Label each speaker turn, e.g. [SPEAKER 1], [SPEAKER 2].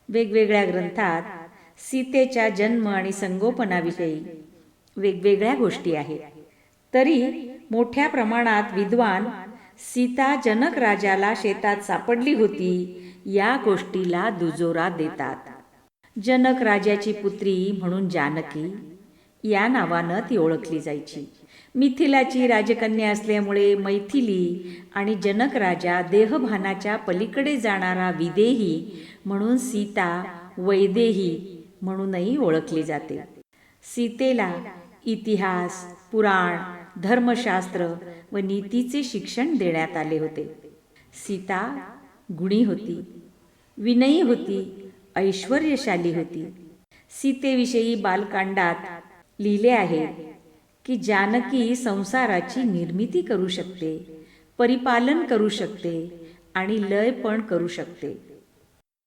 [SPEAKER 1] वेगवेगळ्या ग्रंथात सीतेच्या जन्म आणि संगोपनाविषयी वेगवेगळ्या गोष्टी आहेत. तरी मोठ्या प्रमाणात विद्वान सीता जनक राजाला शेतात सापडली होती या गोष्टीला दुजोरा देतात. जनक राजाची पुत्री म्हणून जानकी या नावानं ती ओळखली जायची. मिथिलाची राजकन्या असल्यामुळे मैथिली आणि जनक राजा देहभानाच्या पलीकडे जाणारा विदेही म्हणून सीता वैदेही म्हणूनही ओळखली जाते. सीतेला इतिहास, पुराण, धर्मशास्त्र व नीतीचे शिक्षण देण्यात आले होते. सीता गुणी होती, विनयी होती, ऐश्वर्यशाली होती. सीतेविषयी बालकांडात लिहिले आहे की जानकी संसाराची निर्मिती करू शकते, परिपालन करू शकते आणि लय पण करू शकते.